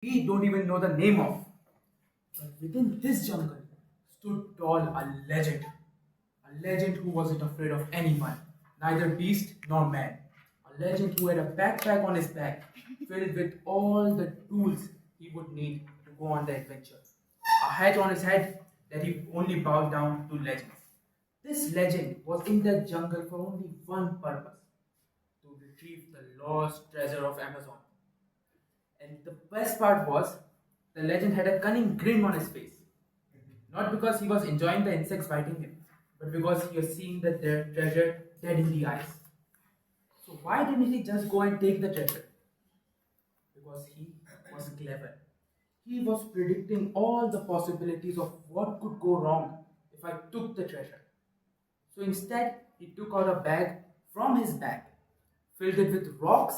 we don't even know the name of. But within this jungle stood tall a legend who wasn't afraid of anyone, neither beast nor man. A legend who had a backpack on his back filled with all the tools he would need to go on the adventure. A hat on his head that he only bowed down to legends. This legend was in the jungle for only one purpose, to retrieve the lost treasure of Amazon. And the best part was, the legend had a cunning grin on his face. Not because he was enjoying the insects biting him, but because he was seeing the treasure dead in the eyes. So why didn't he just go and take the treasure? Because he was clever. He was predicting all the possibilities of what could go wrong if I took the treasure. So instead, he took out a bag from his back, filled it with rocks,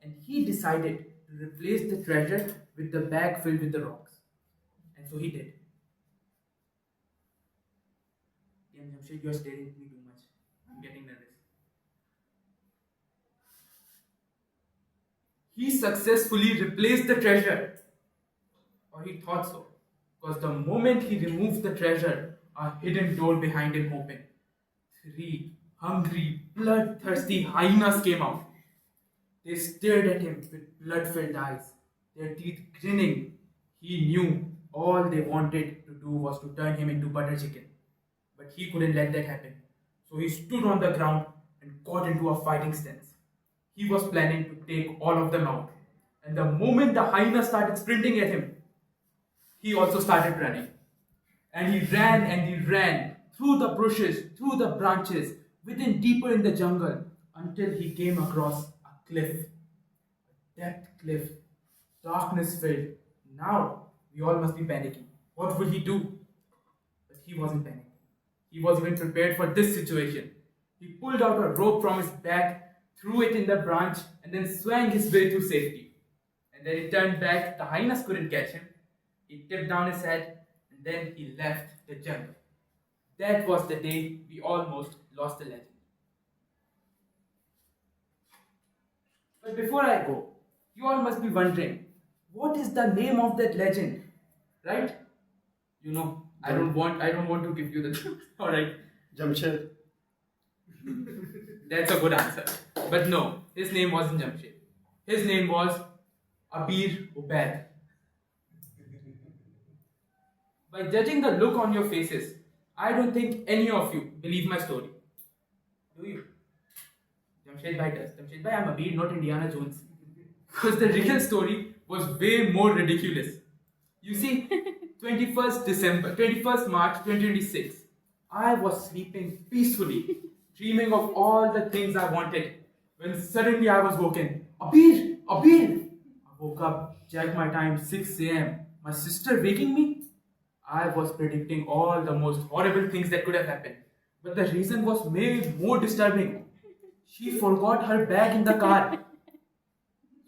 and he decided to replace the treasure with the bag filled with the rocks. And so he did. Damn, Jamshed, you're staring at me too much. I'm getting nervous. He successfully replaced the treasure. Or he thought so. Because the moment he removed the treasure, a hidden door behind him opened. Three hungry, bloodthirsty hyenas came out. They stared at him with blood filled eyes, their teeth grinning. He knew all they wanted to do was to turn him into butter chicken. But he couldn't let that happen. So he stood on the ground and got into a fighting stance. He was planning to take all of them out. And the moment the hyenas started sprinting at him, he also started running. And he ran through the bushes, through the branches, within deeper in the jungle, until he came across a cliff. A depth cliff, darkness filled. Now we all must be panicking. What will he do? But he wasn't panicking. He was even prepared for this situation. He pulled out a rope from his back, threw it in the branch, and then swung his way to safety. And then he turned back. The hyenas couldn't catch him. He tipped down his head, and then he left the jungle. That was the day we almost lost the legend. But before I go, you all must be wondering, what is the name of that legend? Right? You know, I don't want to give you the truth. Alright. Jamshed. That's a good answer. But no, his name wasn't Jamshed. His name was Abir Ubaid. By judging the look on your faces, I don't think any of you believe my story. Do you? Jamshed Bhai does. Jamshed Bhai, I'm Abir, not Indiana Jones. Because the real story was way more ridiculous. You see, 21st March 2026, I was sleeping peacefully, dreaming of all the things I wanted, when suddenly I was woken. Abir! Abir! I woke up, checked my time, 6 a.m. My sister waking me? I was predicting all the most horrible things that could have happened. But the reason was made more disturbing. She forgot her bag in the car.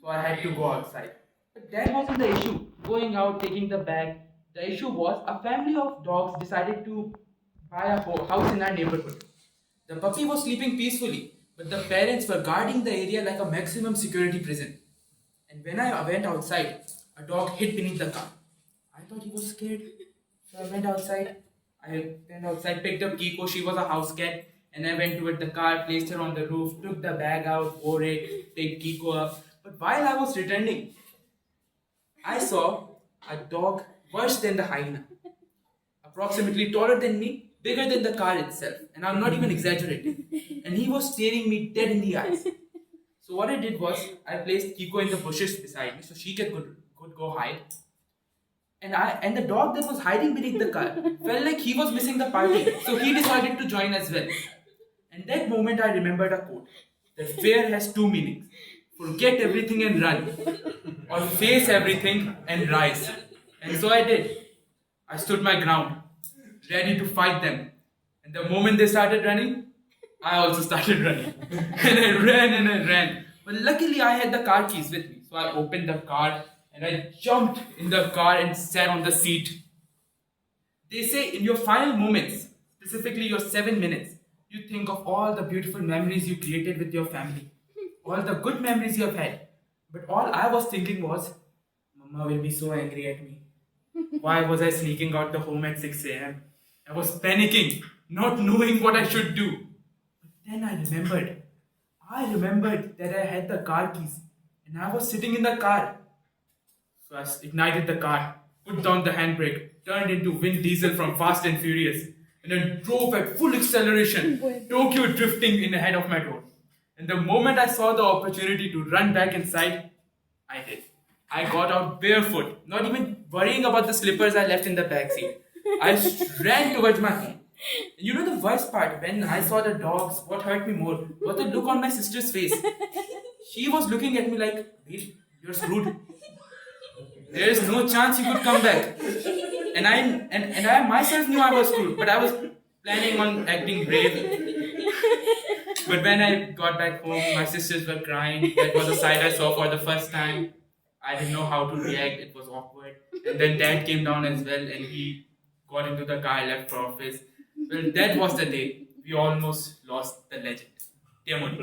So I had to go outside. But that wasn't the issue. Going out, taking the bag. The issue was a family of dogs decided to buy a house in our neighborhood. The puppy was sleeping peacefully, but the parents were guarding the area like a maximum security prison. And when I went outside, a dog hid beneath the car. I thought he was scared. So I went outside. Picked up Kiko. She was a house cat. And I went toward the car, placed her on the roof, took the bag out, wore it, take Kiko up. But while I was returning, I saw a dog worse than the hyena. Approximately taller than me, bigger than the car itself. And I'm not even exaggerating. And he was staring me dead in the eyes. So what I did was, I placed Kiko in the bushes beside me so she could go hide. And the dog that was hiding beneath the car felt like he was missing the party, so he decided to join as well. And that moment I remembered a quote that fear has two meanings: forget everything and run, or face everything and rise. And so I did. I stood my ground, ready to fight them. And the moment they started running, I also started running. And I ran. But luckily I had the car keys with me, so I opened the car and I jumped in the car and sat on the seat. They say in your final moments, specifically your 7 minutes, you think of all the beautiful memories you created with your family, all the good memories you have had. But all I was thinking was, Mama will be so angry at me. Why was I sneaking out the home at 6 a.m.? I was panicking, not knowing what I should do. But then I remembered. I remembered that I had the car keys and I was sitting in the car. So I ignited the car, put down the handbrake, turned into Vin Diesel from Fast and Furious, and then drove at full acceleration, Tokyo drifting in ahead of my road. And the moment I saw the opportunity to run back inside, I did. I got out barefoot, not even worrying about the slippers I left in the backseat. I ran towards my home. You know the worst part, when I saw the dogs, what hurt me more was the look on my sister's face. She was looking at me like, "Wait, you're screwed. There is no chance you could come back." And I myself knew I was screwed, but I was planning on acting brave. But when I got back home, my sisters were crying. That was a sight I saw for the first time. I didn't know how to react. It was awkward. And then dad came down as well and he got into the car, left for office. Well, that was the day we almost lost the legend. Dear Moni.